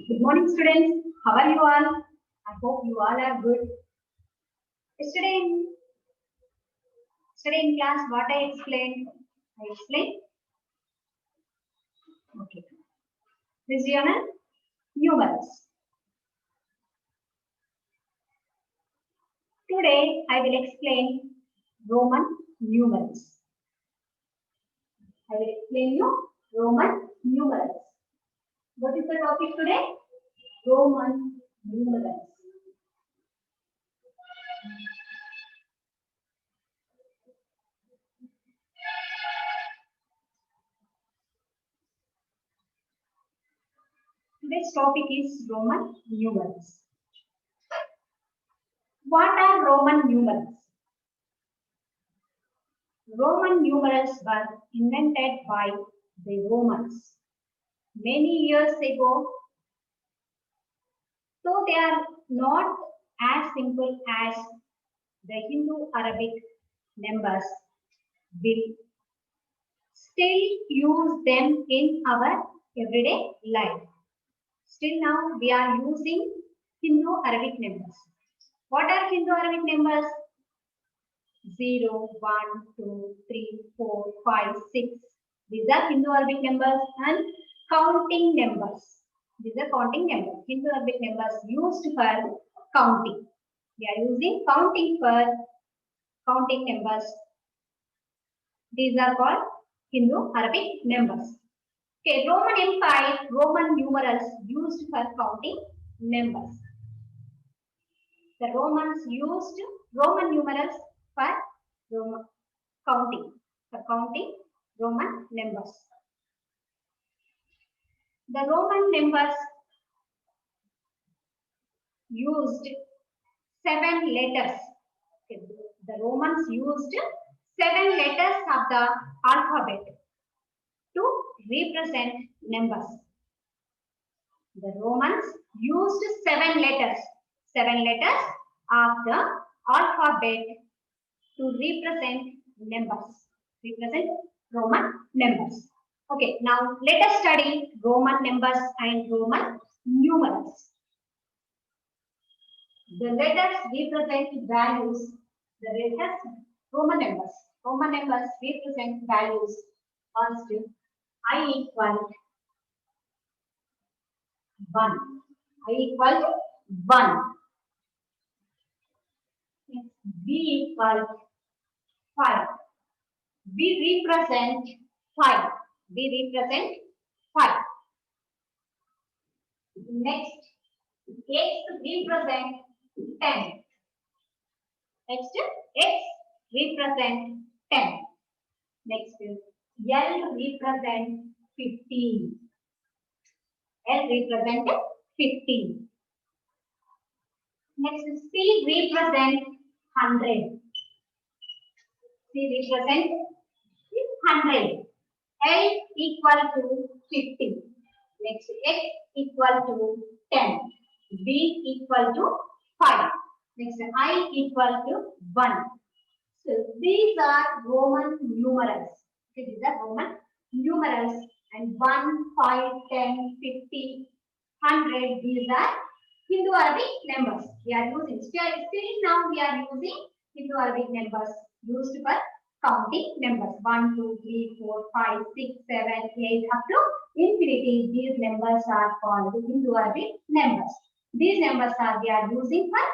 Good morning, students. How are you all? I hope you all are good. Yesterday in class, what I explained? I explained. Okay. This is your numerals. Today, I will explain Roman numerals. I will explain you Roman numerals. What is the topic today? Roman numerals. Today's topic is Roman numerals. What are Roman numerals? Roman numerals were invented by the Romans many years ago, so they are not as simple as the Hindu Arabic numbers. We still use them in our everyday life. Still now we are using Hindu Arabic numbers. What are Hindu Arabic numbers? 0, 1, 2, 3, 4, 5, 6. These are Hindu Arabic numbers and counting numbers. These are counting numbers. Hindu Arabic numbers used for counting. We are using counting for counting numbers. These are called Hindu Arabic numbers. Okay, Roman Empire, Roman numerals used for counting numbers. The Romans used Roman numerals for counting Roman numbers. The Roman numbers used 7 letters. Okay, the Romans used 7 letters of the alphabet to represent numbers. The Romans used 7 letters of the alphabet to represent numbers, represent Roman numbers. Okay, now let us study Roman numbers and Roman numerals. The letters represent values. The letters, Roman numbers represent values. First, I equal 1. I equal 1. B equal 5. B represent 5. B represent 5. Next, X represent 10. Next, X represent 10. Next, L represent 15. L represent 15. Next, C represent 100. C represent 100. L equal to 50. Next, X equal to 10. B equal to 5. Next, I equal to 1. So these are Roman numerals. Okay, these are Roman numerals. And 1, 5, 10, 50, 100. These are Hindu Arabic numbers. We are using. Still now we are using Hindu Arabic numbers used for counting numbers. 1, 2, 3, 4, 5, 6, 7, 8 up to infinity. These numbers are called Hindu Arabic numbers. These numbers are we are using for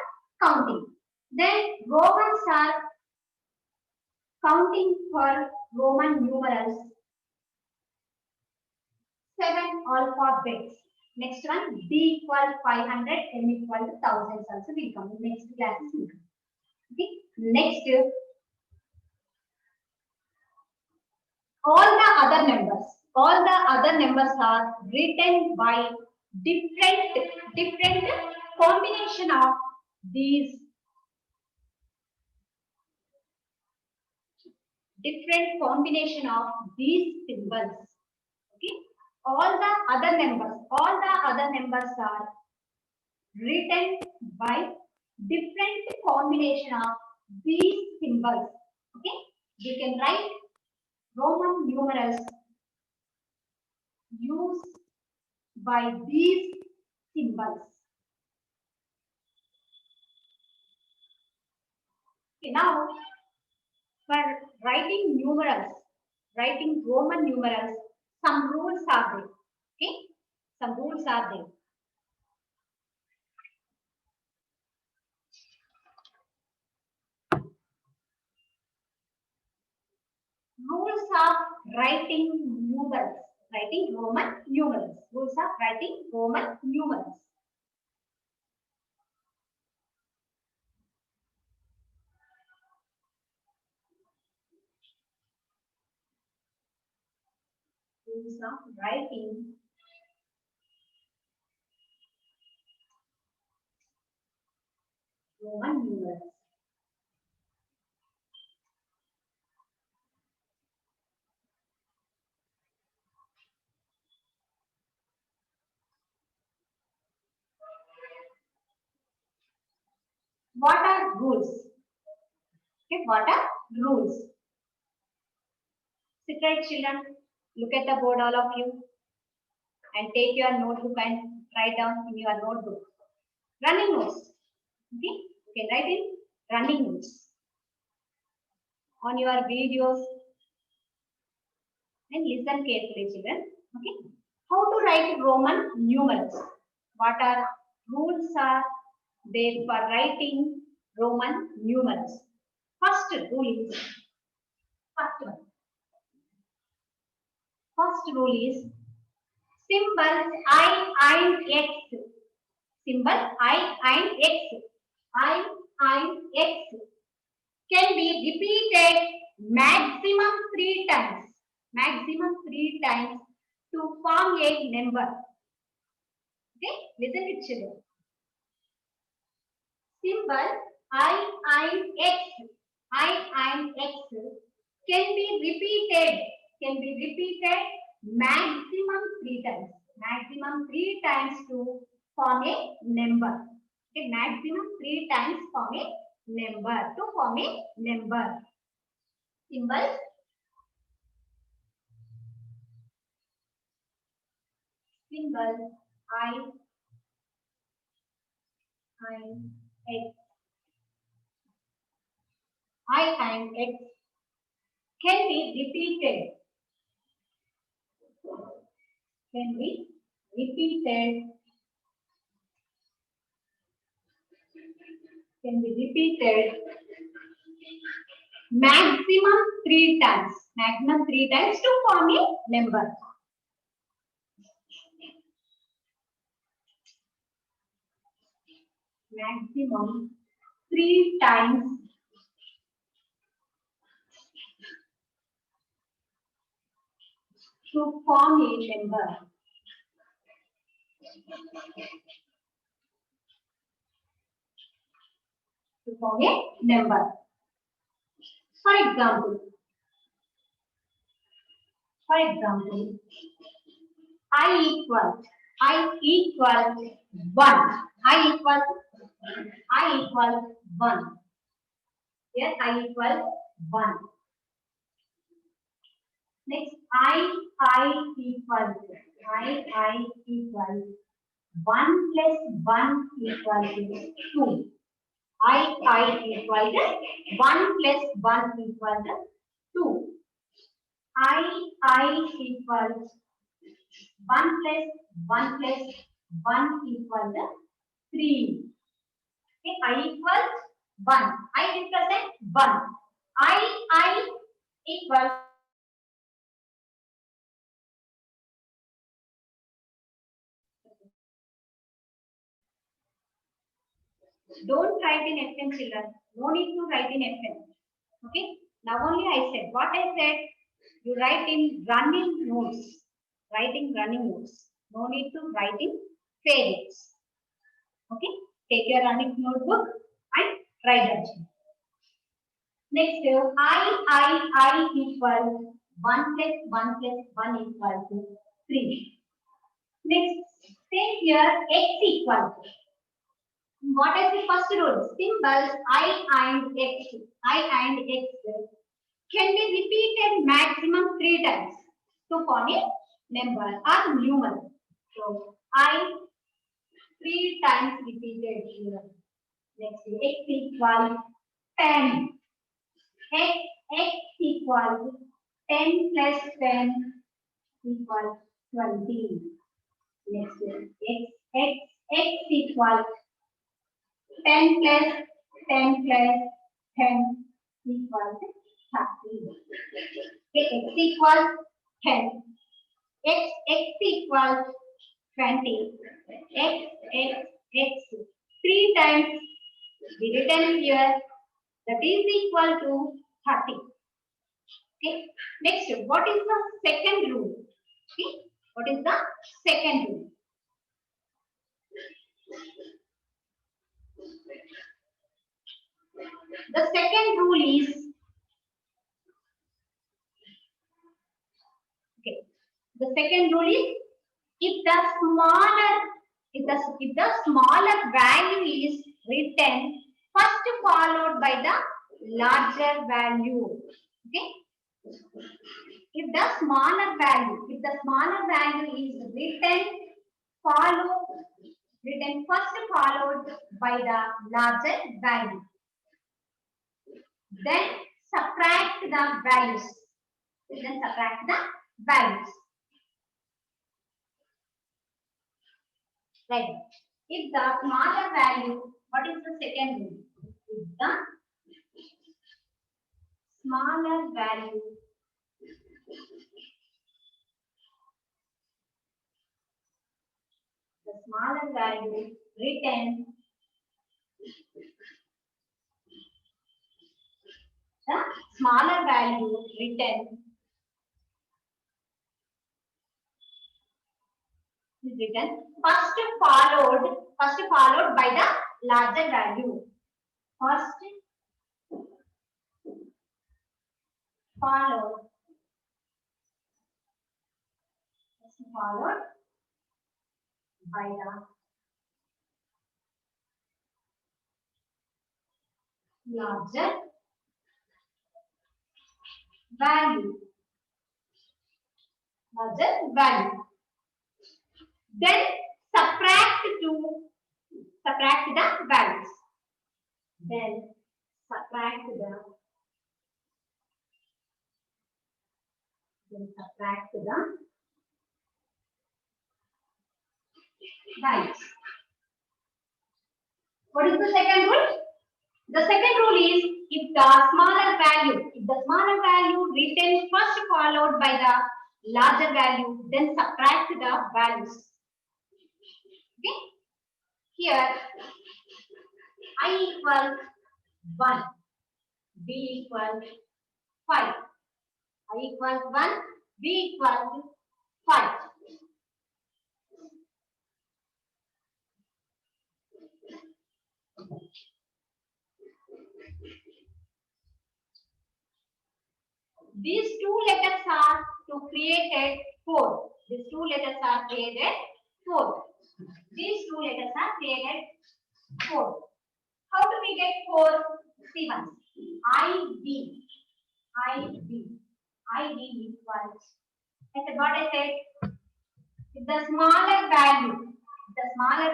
counting. Then Romans are counting for Roman numerals. 7 alphabets. Next one, B equal 500, N equal to thousands also will come. Next classes will come. Okay. Next, all the other numbers are written by different combination of these symbols. Okay. All the other numbers are written by different combination of these symbols. Okay. We can write Roman numerals used by these symbols. Okay, now for writing numerals, writing Roman numerals, some rules are there. Okay, some rules are there. Rules of writing numerals, writing Roman numerals. Rules of writing Roman numerals. Rules of writing Roman numerals. What are rules? Okay, what are rules? Sit right, children. Look at the board, all of you, and take your notebook and write down in your notebook. Running notes. Okay, you can write in running notes on your videos and listen carefully, children. Okay, how to write Roman numerals? What are rules are there for writing Roman numerals? First rule is first one. First rule is symbols I and X. Symbol I and X. I and X can be repeated maximum 3 times. Maximum 3 times to form a number. Okay, listen it, children. Symbol I and X. I and X can be repeated maximum 3 times. Maximum 3 times to form a number. Okay, maximum 3 times form a number. To form a number. Symbol I and X. I and X can be repeated. Can be repeated. Can be repeated maximum 3 times. Maximum 3 times to form a number. Maximum 3 times to form a number. To form a number. For example, I equal 1. I equal 1. Here I equal 1. Next I equal 1 plus 1 equal to 2. I equal to 1 plus 1 equal to 2. I equal 1 plus 1 plus 1 equal to 3. Okay, I equal 1. I represent 1. I equal don't write in FN, children. No need to write in FN. Okay. Now only I said. What I said, you write in running notes. Writing running notes. No need to write in favorites. Okay. Take your running notebook and write that. Next, I equal 1 plus 1 plus 1 equal to 3. Next, take here x equal to. What is the first rule? Symbols I and X can be repeated maximum 3 times to form a number or numeral. So I 3 times repeated here. Next, x equal 10. X equal 10 plus 10 equal 20. Next, x equal 10 plus 10 plus 10 equal 30. Okay, x equal 10. X equal 20. X 3 times we written here, that is equal to 30. Okay. Next, what is the second rule? Okay. What is the second rule? The second rule is, okay, the second rule is, if the smaller value is written first followed by the larger value. Okay. If the smaller value is written first followed by the larger value, then subtract the values. Right. If the smaller value, what is the second rule? If the smaller value written is written first followed by the larger value. First followed by the larger value. Then subtract the values. Subtract the values. What is the second rule? The second rule is, if the smaller value written first followed by the larger value, then subtract the values. Okay. Here, I equal 1, b equal 5. I equal 1, b equal 5. These two letters are created 4. These two letters are created 4. How do we get 4? See once. IB equals, what I said, if the smaller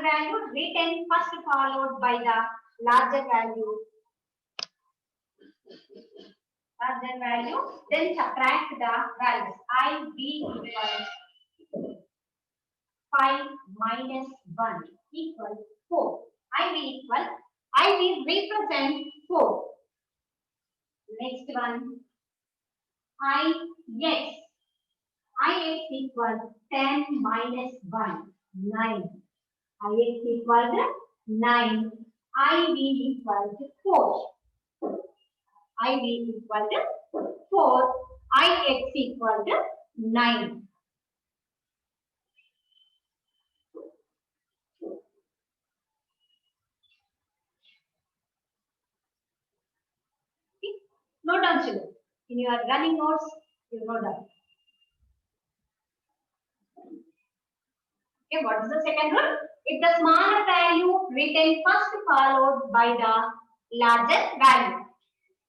value written first followed by the larger value, then subtract the values. IB equals 5 minus 1 equals 4. IB represents 4. Next one, IX equals 10 minus 1, 9. IX equals 9. IB equals 4. IB equal to 4, IX equal to 9. Note down children. In your running notes, you note down. Okay, what is the second rule? If the smaller value written first followed by the larger value,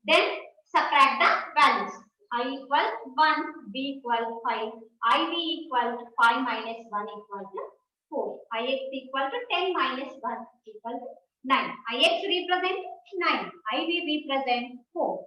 then subtract the values. I equal 1, B equal 5, IB equal 5 minus 1 equal to 4. Ix equal to 10 minus 1 equal to 9. Ix represent 9. Iv represent 4.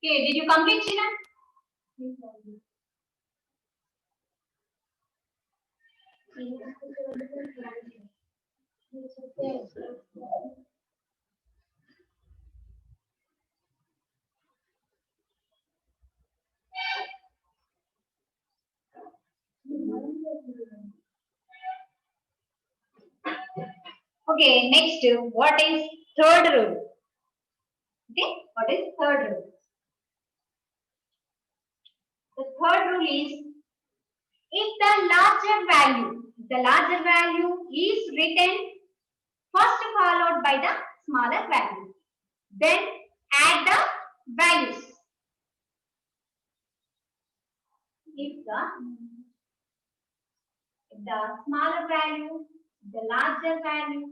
Okay, did you complete, Sheena? Okay, next, what is third rule? Okay, what is third rule? The third rule is, if the larger value is written first followed by the smaller value, then add the values. If the smaller value, the larger value,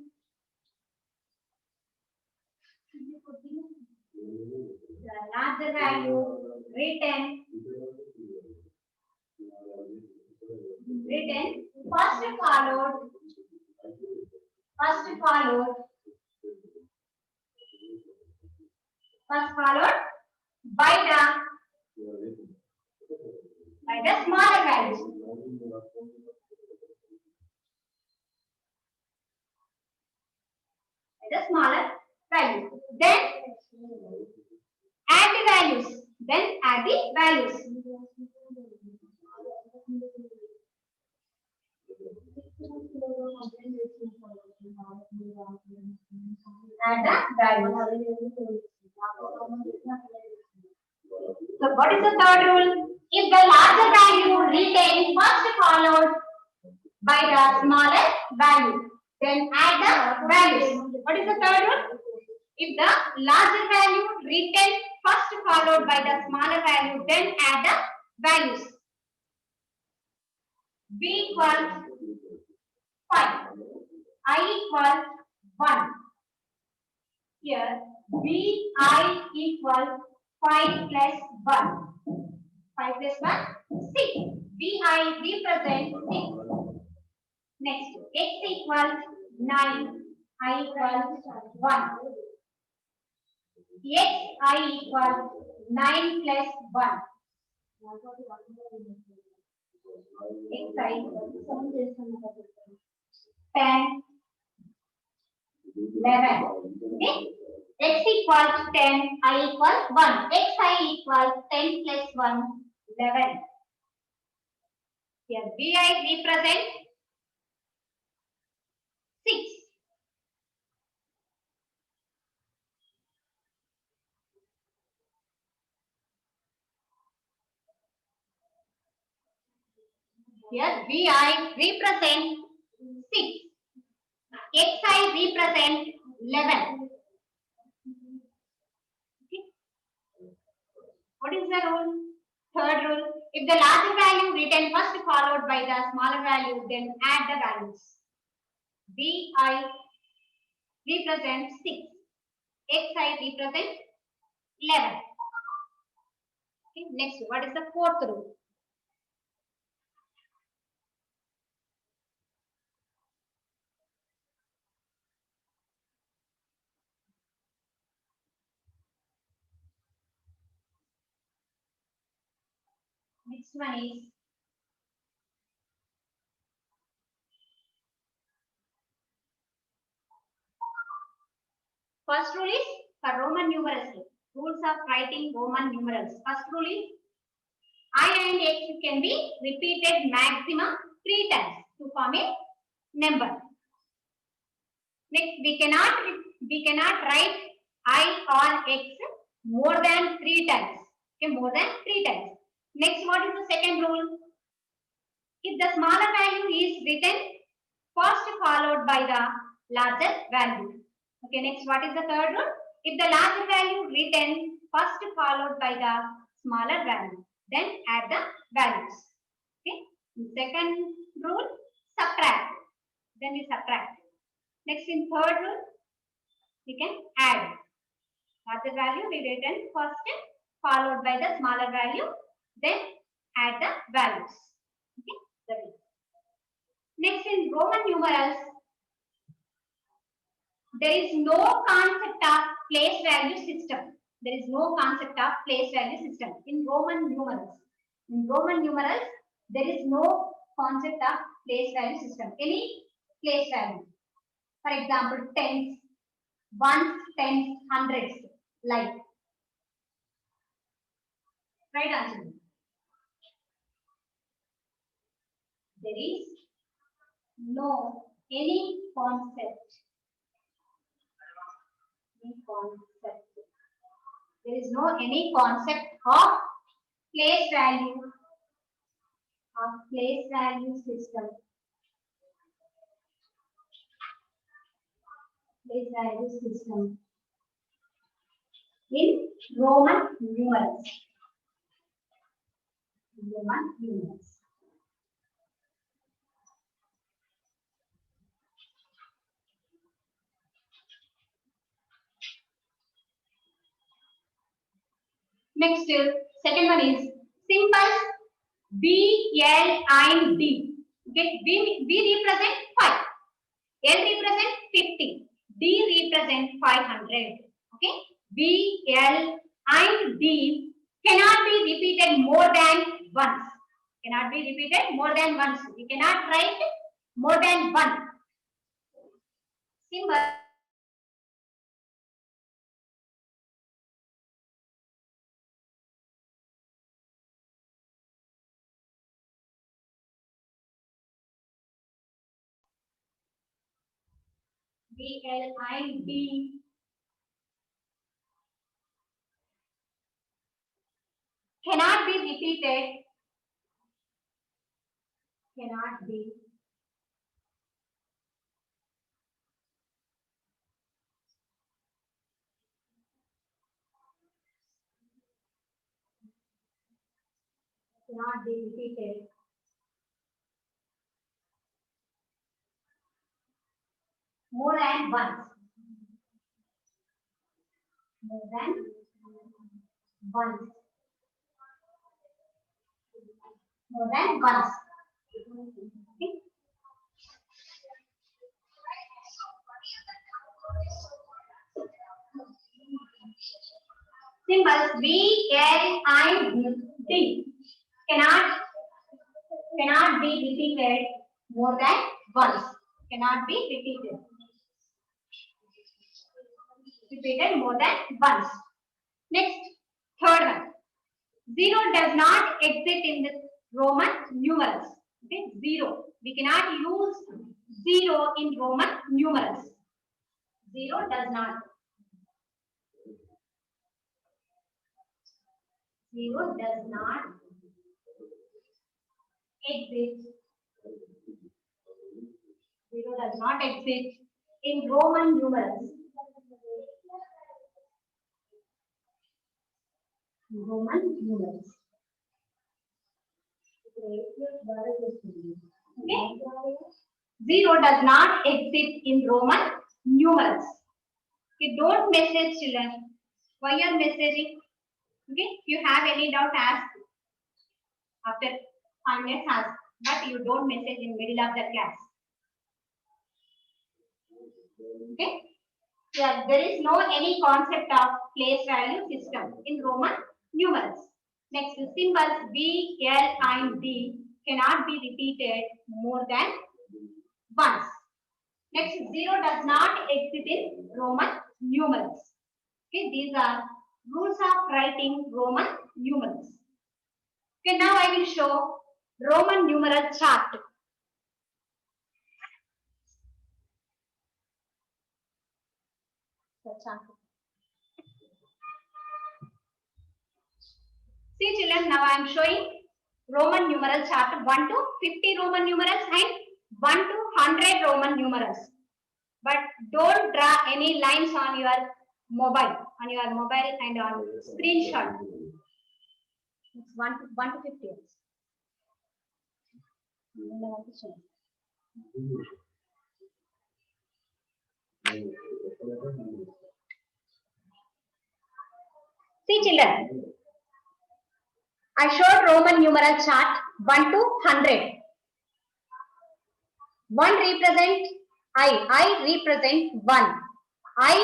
written first followed by the smaller values. Then add the values. So what is the third rule? If the larger value written first followed by the smaller value, then add the values. What is the third rule? If the larger value written first followed by the smaller value, then add the values. B equals 5. I equals 1. Here, BI equals 5 plus 1. 5 plus 1, 6. BI represents 6. Next, X equals 9. I equals 1. I equals 9 plus 1. Xi equals 10, 11. Okay? X equals 10, I equals 1. Xi equals 10 plus 1, 11. Here, BI represents 6. Here, BI represents 6. Xi represents 11. Okay. What is the rule? Third rule. If the larger value written first followed by the smaller value, then add the values. BI represents 6. Xi represents 11. Okay. Next, what is the fourth rule? Next one is first rule is for Roman numerals. Rules of writing Roman numerals. First rule is I and X can be repeated maximum 3 times to form a number. Next, we cannot write I or X more than 3 times. Okay, more than 3 times. Next, what is the second rule? If the smaller value is written first followed followed by the larger value. Okay, next, what is the third rule? If the larger value written first followed by the smaller value, then add the values. Okay. Second rule, subtract. Then we subtract. Next, in third rule, we can add. Larger value we written first followed by the smaller value, then add the values. Okay. That is. Next, in Roman numerals, there is no concept of place value system. There is no concept of place value system in Roman numerals. In Roman numerals, there is no concept of place value system. Any place value. For example, tens, ones, tens, hundreds, like. Right answer. There is no any concept. There is no any concept of place value system. Place value system in Roman numerals. Roman numerals. Next, second one is simple B, L, and D. Okay, B represent 5, L represent 50, D represent 500. Okay, B, L, and D cannot be repeated more than once. Cannot be repeated more than once. We cannot write more than one. Symbol. B, L, and D cannot be repeated. Cannot be repeated more than once. More than once. More than once. Okay. Symbols B, L, and D cannot be repeated more than once. Cannot be repeated. Repeated more than once. Next, third one. 0 does not exist in the Roman numerals. Okay, 0. We cannot use 0 in Roman numerals. 0 does not. 0 does not exist. 0 does not exist in Roman numerals. Roman numerals. Okay. 0 does not exist in Roman numerals. Okay, don't message children. Why you are messaging? Okay, if you have any doubt, ask. After 5 minutes, ask. But you don't message in middle of the class. Okay. Yeah, there is no any concept of place value system in Roman numerals. Next, symbols B, L, and D cannot be repeated more than once. Next, 0 does not exist in Roman numerals. Okay, these are rules of writing Roman numerals. Okay, now I will show Roman numeral chart. See children, now I am showing Roman numeral chart 1 to 50 Roman numerals and 1 to 100 Roman numerals. But don't draw any lines on your mobile, and on screenshot. It's 1 to 50. See children, I showed Roman numeral chart 1 to 100. 1 represent I represent 1. I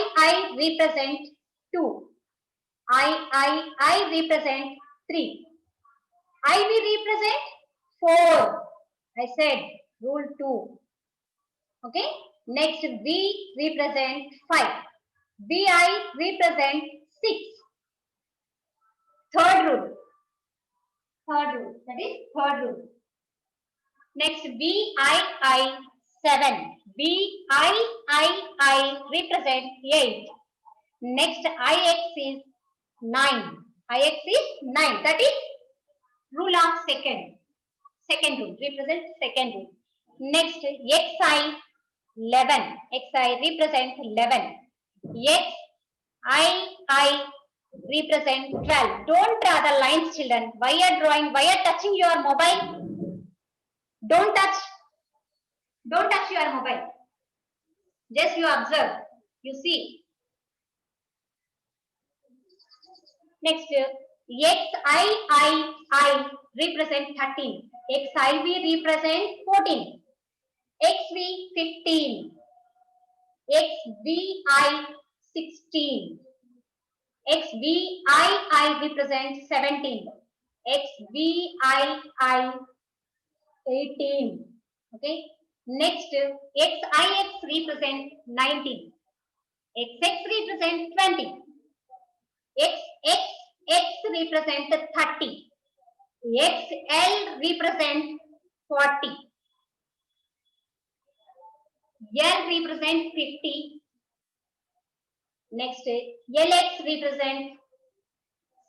represent 2. I represent 3. We represent 4. I said rule 2. Okay. Next V represent 5. VI represent 6. Third rule. That is third rule. Next VII 7. VII represent 8. Next IX is 9. IX is 9. That is rule of second. Second rule. Represent second rule. Next XI 11. XI represent 11. XII represent 12. Don't draw the lines, children. Why are drawing? Why are touching your mobile? Don't touch. Don't touch your mobile. Just you observe. You see. Next, XII represent 13. XIV represent 14. XV 15. XVI 16. XVI represent 17. XVII 18. Okay. Next, XIX represent 19. XX represent 20. XX represent 30. XL represent 40. L represent 50. Next, LX represent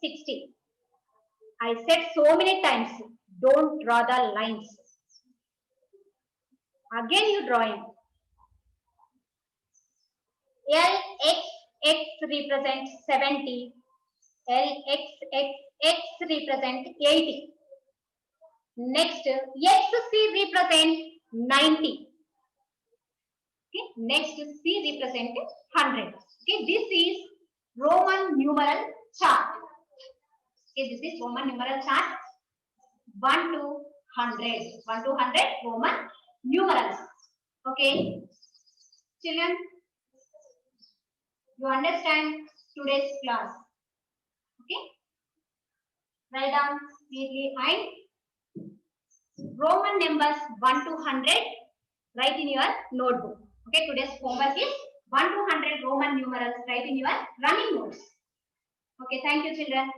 60. I said so many times, don't draw the lines. Again you drawing. LXX represent 70. LXXX represent 80. Next, XC represent 90. Okay, next C represent 100. Okay, this is Roman numeral chart. Okay, this is Roman numeral chart 1 to 100. 1 to 100 Roman numerals. Okay, children, you understand today's class. Okay, write down neatly and Roman numbers 1 to 100. Write in your notebook. Okay, today's homework is 1 to 100 Roman numerals. Write in your running notes. Okay, thank you, children.